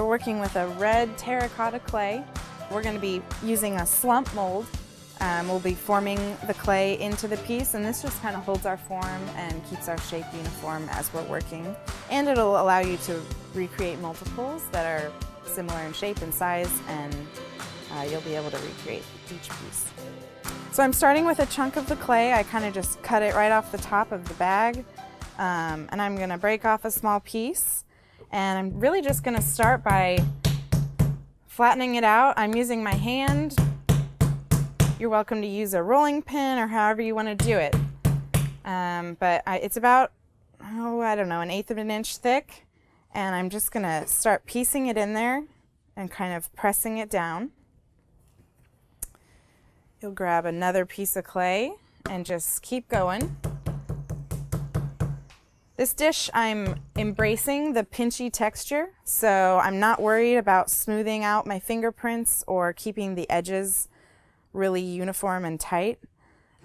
we're working with a red terracotta clay. We're going to be using a slump mold. We'll be forming the clay into the piece, and this just kind of holds our form and keeps our shape uniform as we're working. And it'll allow you to recreate multiples that are similar in shape and size, and you'll be able to recreate each piece. So I'm starting with a chunk of the clay. I kind of just cut it right off the top of the bag, and I'm going to break off a small piece. And I'm really just going to start by flattening it out. I'm using my hand. You're welcome to use a rolling pin or however you want to do it. But it's about, I don't know, 1/8 of an inch thick. And I'm just going to start piecing it in there and kind of pressing it down. You'll grab another piece of clay and just keep going. This dish, I'm embracing the pinchy texture, so I'm not worried about smoothing out my fingerprints or keeping the edges really uniform and tight.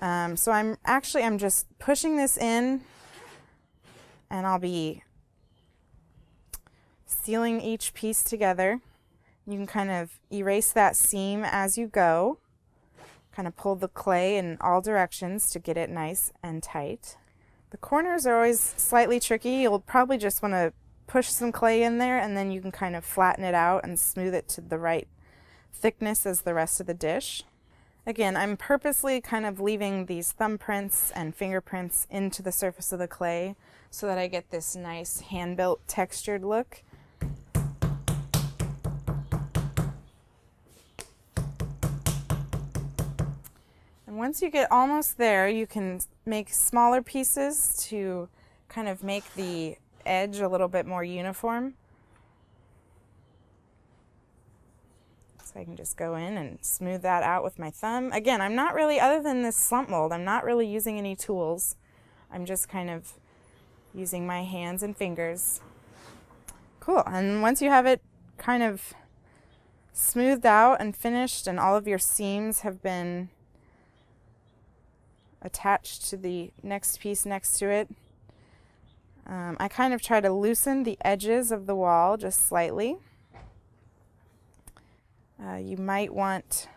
So I'm just pushing this in, and I'll be sealing each piece together. You can kind of erase that seam as you go. Kind of pull the clay in all directions to get it nice and tight. The corners are always slightly tricky. You'll probably just want to push some clay in there, and then you can kind of flatten it out and smooth it to the right thickness as the rest of the dish. Again, I'm purposely kind of leaving these thumbprints and fingerprints into the surface of the clay so that I get this nice hand-built textured look. And once you get almost there, you can make smaller pieces to kind of make the edge a little bit more uniform. So I can just go in and smooth that out with my thumb. Again, I'm not really, other than this slump mold, I'm not really using any tools. I'm just kind of using my hands and fingers. Cool, and once you have it kind of smoothed out and finished and all of your seams have been attached to the next piece next to it, I kind of try to loosen the edges of the wall just slightly. You might want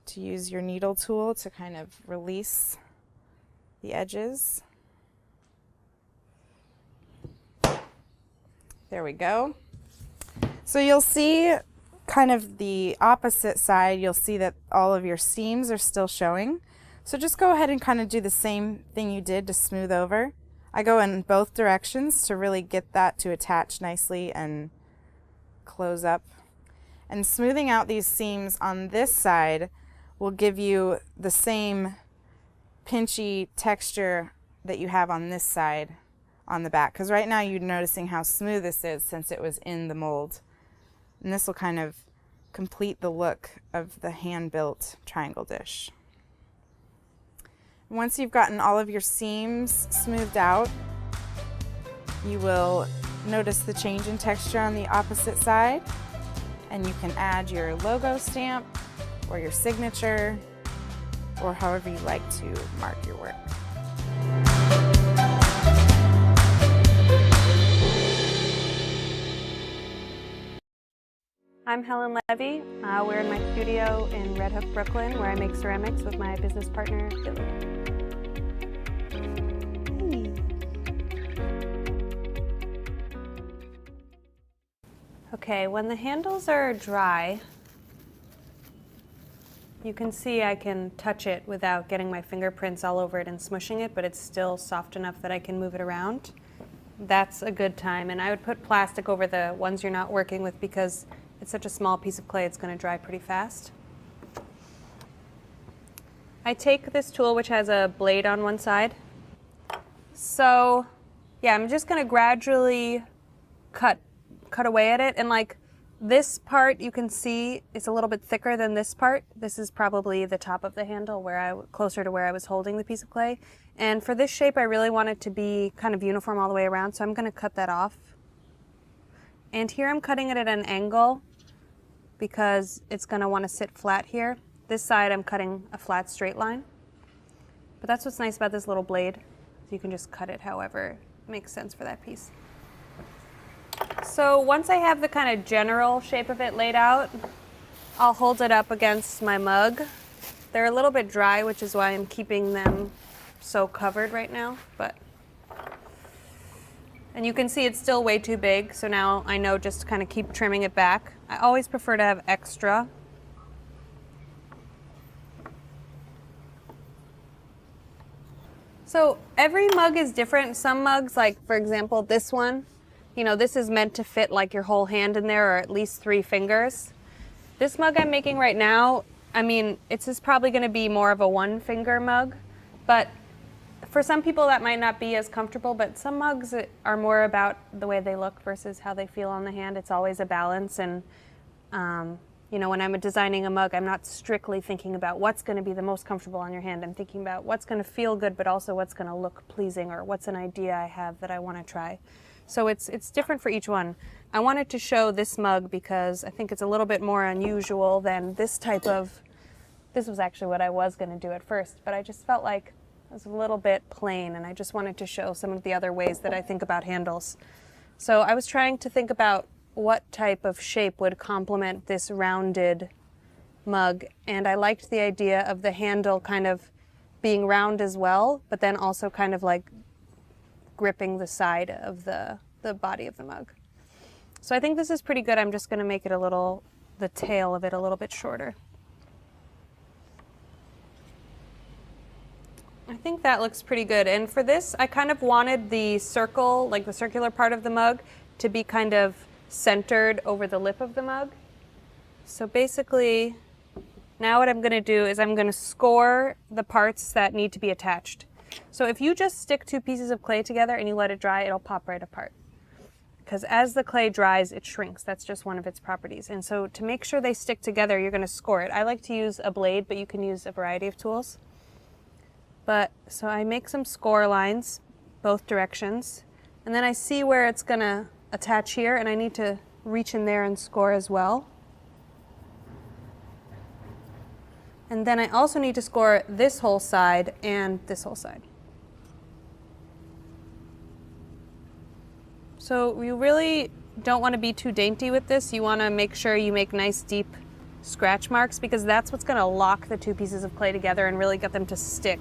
to use your needle tool to kind of release the edges. There we go. So you'll see kind of the opposite side, you'll see that all of your seams are still showing. So just go ahead and kind of do the same thing you did to smooth over. I go in both directions to really get that to attach nicely and close up. And smoothing out these seams on this side will give you the same pinchy texture that you have on this side on the back. Because right now you're noticing how smooth this is since it was in the mold. And this will kind of complete the look of the hand-built triangle dish. Once you've gotten all of your seams smoothed out, you will notice the change in texture on the opposite side, and you can add your logo stamp or your signature or however you like to mark your work. I'm Helen Levy. We're in my studio in Red Hook, Brooklyn, where I make ceramics with my business partner, Billy. Okay, when the handles are dry, you can see I can touch it without getting my fingerprints all over it and smushing it, but it's still soft enough that I can move it around. That's a good time, and I would put plastic over the ones you're not working with because it's such a small piece of clay, it's going to dry pretty fast. I take this tool, which has a blade on one side. So, yeah, I'm just going to gradually cut away at it, and like this part you can see is a little bit thicker than this part. This is probably the top of the handle closer to where I was holding the piece of clay. And for this shape I really want it to be kind of uniform all the way around, so I'm going to cut that off. And here I'm cutting it at an angle because it's going to want to sit flat here. This side I'm cutting a flat straight line. But that's what's nice about this little blade. You can just cut it however makes sense for that piece. So once I have the kind of general shape of it laid out, I'll hold it up against my mug. They're a little bit dry, which is why I'm keeping them so covered right now, and you can see it's still way too big, so now I know just to kind of keep trimming it back. I always prefer to have extra. So every mug is different. Some mugs, like for example this one, you know, this is meant to fit like your whole hand in there, or at least 3 fingers. This mug I'm making right now, I mean, it's just probably going to be more of a 1-finger mug, but for some people that might not be as comfortable, but some mugs are more about the way they look versus how they feel on the hand. It's always a balance, and you know, when I'm designing a mug, I'm not strictly thinking about what's going to be the most comfortable on your hand. I'm thinking about what's going to feel good, but also what's going to look pleasing, or what's an idea I have that I want to try. So it's different for each one. I wanted to show this mug because I think it's a little bit more unusual than this type of, this was actually what I was going to do at first, but I just felt like it was a little bit plain, and I just wanted to show some of the other ways that I think about handles. So I was trying to think about what type of shape would complement this rounded mug, and I liked the idea of the handle kind of being round as well, but then also kind of like gripping the side of the body of the mug. So I think this is pretty good. I'm just going to make it the tail of it a little bit shorter. I think that looks pretty good. And for this, I kind of wanted the circle, like the circular part of the mug, to be kind of centered over the lip of the mug. So basically, now what I'm going to do is I'm going to score the parts that need to be attached. So if you just stick 2 pieces of clay together and you let it dry, it'll pop right apart. Because as the clay dries, it shrinks. That's just one of its properties. And so to make sure they stick together, you're going to score it. I like to use a blade, but you can use a variety of tools. So I make some score lines, both directions, and then I see where it's going to attach here, and I need to reach in there and score as well. And then I also need to score this whole side and this whole side. So you really don't want to be too dainty with this. You want to make sure you make nice deep scratch marks, because that's what's going to lock the 2 pieces of clay together and really get them to stick.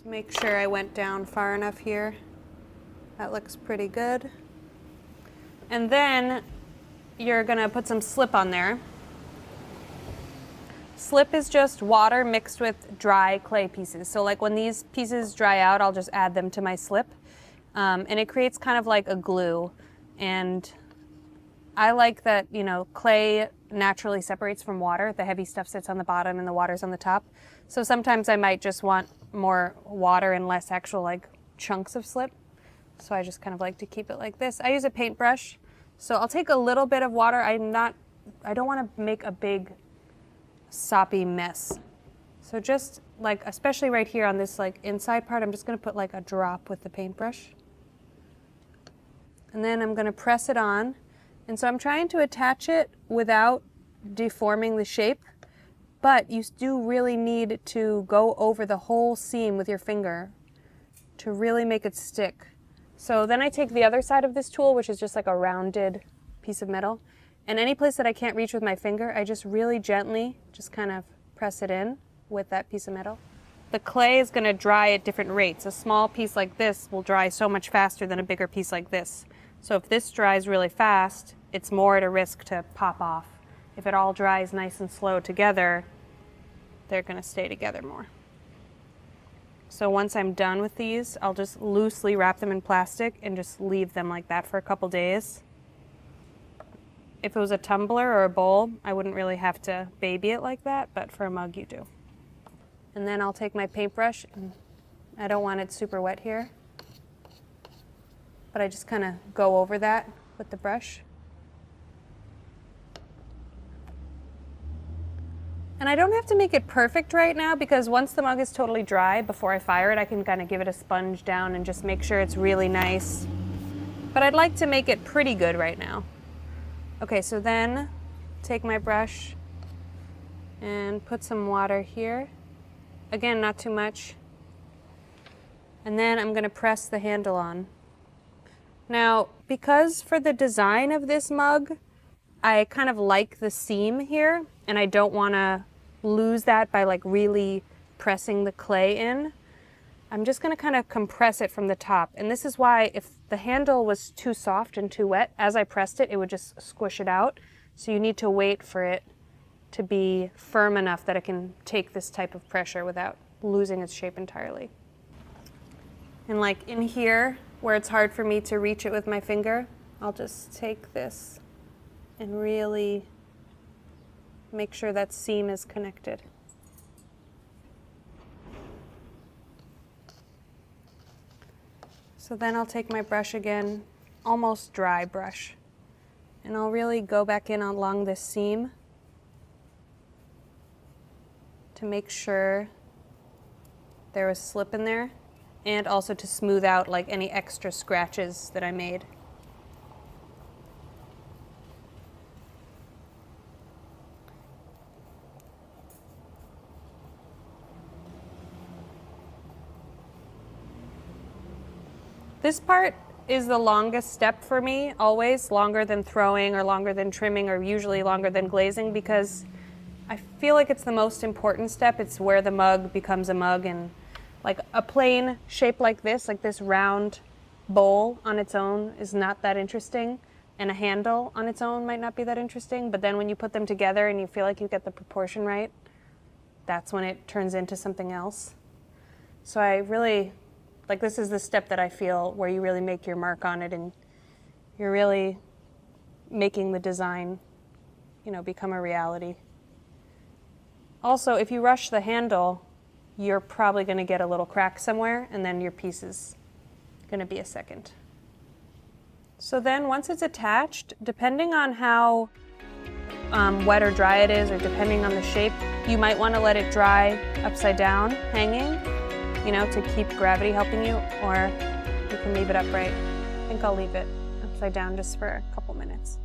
Make sure I went down far enough here. That looks pretty good. And then you're gonna put some slip on there. Slip is just water mixed with dry clay pieces. So like when these pieces dry out, I'll just add them to my slip. And it creates kind of like a glue. And I like that, you know, clay naturally separates from water. The heavy stuff sits on the bottom and the water's on the top. So sometimes I might just want more water and less actual like chunks of slip. So I just kind of like to keep it like this. I use a paintbrush. So I'll take a little bit of water. I don't want to make a big soppy mess. So just like, especially right here on this like inside part, I'm just going to put like a drop with the paintbrush. And then I'm going to press it on. And so I'm trying to attach it without deforming the shape. But you do really need to go over the whole seam with your finger to really make it stick. So then I take the other side of this tool, which is just like a rounded piece of metal, and any place that I can't reach with my finger, I just really gently just kind of press it in with that piece of metal. The clay is going to dry at different rates. A small piece like this will dry so much faster than a bigger piece like this. So if this dries really fast, it's more at a risk to pop off. If it all dries nice and slow together, they're going to stay together more. So once I'm done with these, I'll just loosely wrap them in plastic and just leave them like that for a couple days. If it was a tumbler or a bowl, I wouldn't really have to baby it like that, but for a mug you do. And then I'll take my paintbrush, and I don't want it super wet here, but I just kind of go over that with the brush. And I don't have to make it perfect right now, because once the mug is totally dry, before I fire it, I can kind of give it a sponge down and just make sure it's really nice. but I'd like to make it pretty good right now. Okay, so then take my brush and put some water here. Again, not too much. And then I'm gonna press the handle on. Now, because for the design of this mug, I kind of like the seam here, and I don't wanna lose that by like really pressing the clay in. I'm just gonna kind of compress it from the top. And this is why if the handle was too soft and too wet, as I pressed it, it would just squish it out. So you need to wait for it to be firm enough that it can take this type of pressure without losing its shape entirely. And like in here, where it's hard for me to reach it with my finger, I'll just take this and really make sure that seam is connected. So then I'll take my brush again, almost dry brush, and I'll really go back in along this seam to make sure there was slip in there, and also to smooth out like any extra scratches that I made. This part is the longest step for me, always longer than throwing or longer than trimming or usually longer than glazing, because I feel like it's the most important step. It's where the mug becomes a mug, and like a plain shape like this round bowl on its own is not that interesting, and a handle on its own might not be that interesting, but then when you put them together and you feel like you get the proportion right, that's when it turns into something else. So I really, like, this is the step that I feel where you really make your mark on it and you're really making the design, you know, become a reality. Also, if you rush the handle, you're probably going to get a little crack somewhere, and then your piece is going to be a second. So then once it's attached, depending on how wet or dry it is, or depending on the shape, you might want to let it dry upside down, hanging, you know, to keep gravity helping you, or you can leave it upright. I think I'll leave it upside down just for a couple minutes.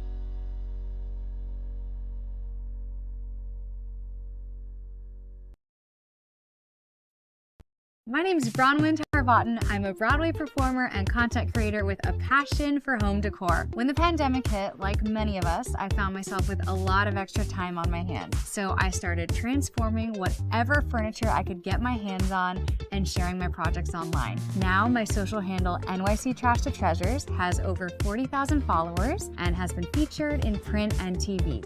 My name is Bronwyn Tarbotten. I'm a Broadway performer and content creator with a passion for home decor. When the pandemic hit, like many of us, I found myself with a lot of extra time on my hands. So I started transforming whatever furniture I could get my hands on and sharing my projects online. Now my social handle NYC Trash to Treasures has over 40,000 followers and has been featured in print and TV.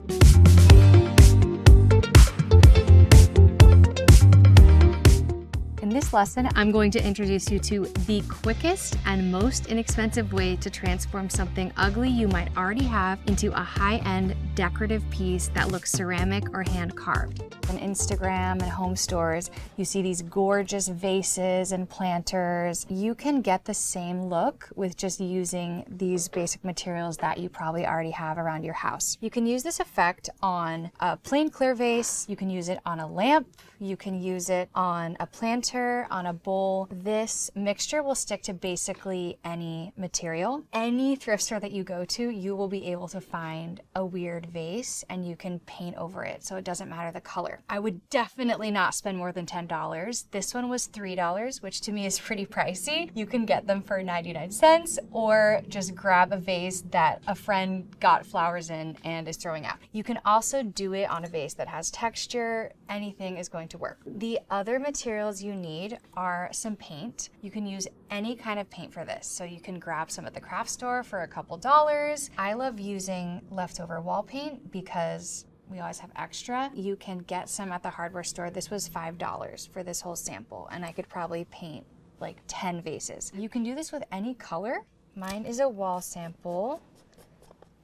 In this lesson, I'm going to introduce you to the quickest and most inexpensive way to transform something ugly you might already have into a high-end decorative piece that looks ceramic or hand-carved. On Instagram and home stores, you see these gorgeous vases and planters. You can get the same look with just using these basic materials that you probably already have around your house. You can use this effect on a plain clear vase, you can use it on a lamp, you can use it on a planter, on a bowl. This mixture will stick to basically any material. Any thrift store that you go to, you will be able to find a weird vase and you can paint over it, so it doesn't matter the color. I would definitely not spend more than $10. This one was $3, which to me is pretty pricey. You can get them for 99 cents or just grab a vase that a friend got flowers in and is throwing out. You can also do it on a vase that has texture. Anything is going to work. The other materials you need are some paint. You can use any kind of paint for this. So you can grab some at the craft store for a couple dollars. I love using leftover wall paint because we always have extra. You can get some at the hardware store. This was $5 for this whole sample, and I could probably paint like 10 vases. You can do this with any color. Mine is a wall sample.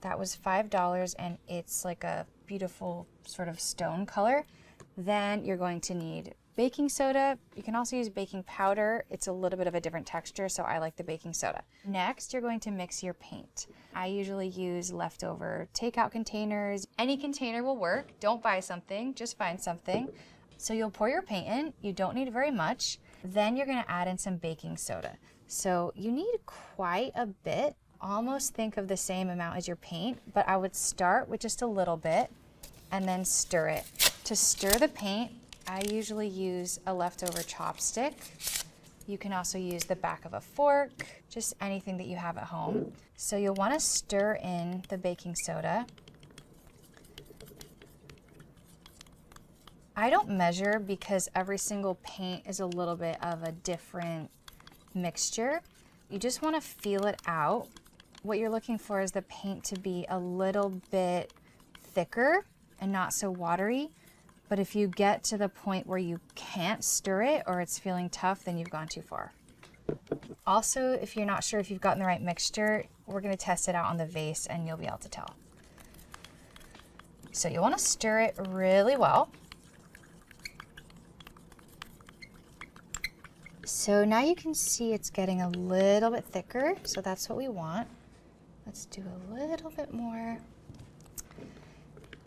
That was $5, and it's like a beautiful sort of stone color. Then you're going to need baking soda. You can also use baking powder. It's a little bit of a different texture, so I like the baking soda. Next, you're going to mix your paint. I usually use leftover takeout containers. Any container will work. Don't buy something, just find something. So you'll pour your paint in. You don't need very much. Then you're gonna add in some baking soda. So you need quite a bit. almost think of the same amount as your paint, but I would start with just a little bit and then stir it. To stir the paint, I usually use a leftover chopstick. You can also use the back of a fork, just anything that you have at home. So you'll want to stir in the baking soda. I don't measure because every single paint is a little bit of a different mixture. You just want to feel it out. What you're looking for is the paint to be a little bit thicker and not so watery. But if you get to the point where you can't stir it or it's feeling tough, then you've gone too far. Also, if you're not sure if you've gotten the right mixture, we're going to test it out on the vase and you'll be able to tell. So you want to stir it really well. So now you can see it's getting a little bit thicker, so that's what we want. Let's do a little bit more.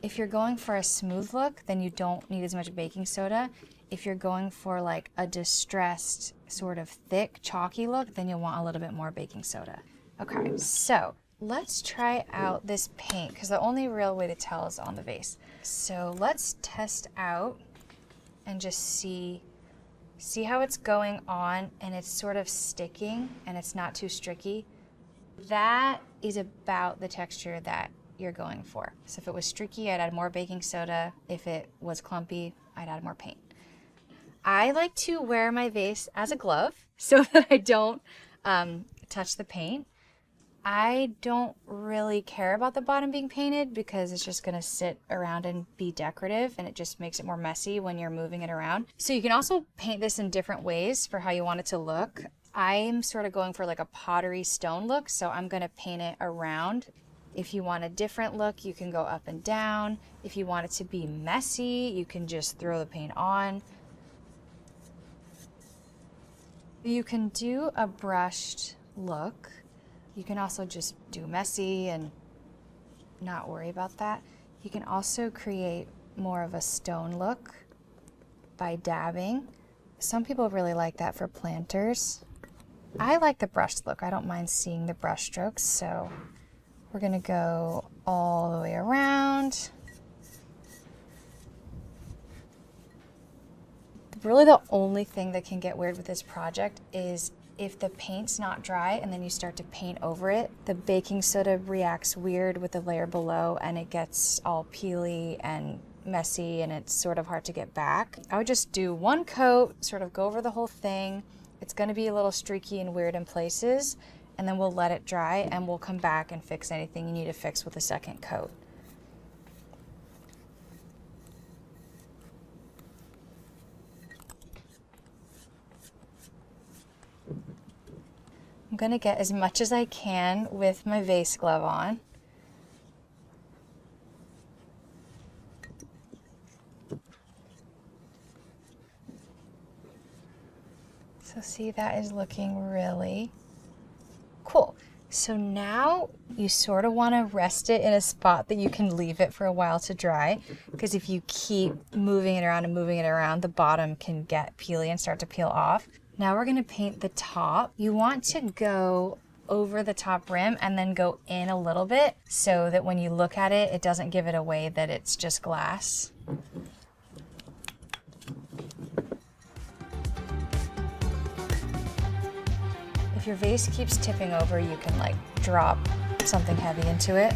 If you're going for a smooth look, then you don't need as much baking soda. If you're going for like a distressed, sort of thick, chalky look, then you'll want a little bit more baking soda. Okay, so let's try out this paint because the only real way to tell is on the vase. So let's test out and just see how it's going on and it's sort of sticking and it's not too streaky. That is about the texture that you're going for. So if it was streaky, I'd add more baking soda. If it was clumpy, I'd add more paint. I like to wear my vase as a glove so that I don't touch the paint. I don't really care about the bottom being painted because it's just gonna sit around and be decorative and it just makes it more messy when you're moving it around. So you can also paint this in different ways for how you want it to look. I'm sort of going for like a pottery stone look, so I'm gonna paint it around. If you want a different look, you can go up and down. If you want it to be messy, you can just throw the paint on. You can do a brushed look. You can also just do messy and not worry about that. You can also create more of a stone look by dabbing. Some people really like that for planters. I like the brushed look. I don't mind seeing the brush strokes, so we're gonna go all the way around. Really the only thing that can get weird with this project is if the paint's not dry and then you start to paint over it, the baking soda reacts weird with the layer below and it gets all peely and messy and it's sort of hard to get back. I would just do one coat, sort of go over the whole thing. It's gonna be a little streaky and weird in places, and then we'll let it dry and we'll come back and fix anything you need to fix with a second coat. I'm gonna get as much as I can with my vase glove on. So see, that is looking really cool. So now you sort of want to rest it in a spot that you can leave it for a while to dry, because if you keep moving it around and moving it around, the bottom can get peely and start to peel off. Now we're going to paint the top. You want to go over the top rim and then go in a little bit so that when you look at it, it doesn't give it away that it's just glass. If your vase keeps tipping over, you can like drop something heavy into it.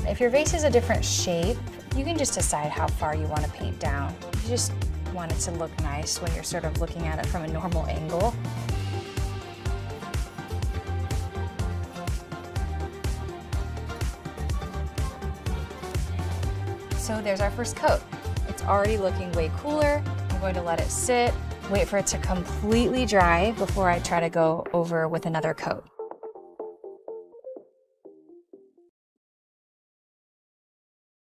If your vase is a different shape, you can just decide how far you want to paint down. You just want it to look nice when you're sort of looking at it from a normal angle. So there's our first coat. It's already looking way cooler. I'm going to let it sit, wait for it to completely dry before I try to go over with another coat.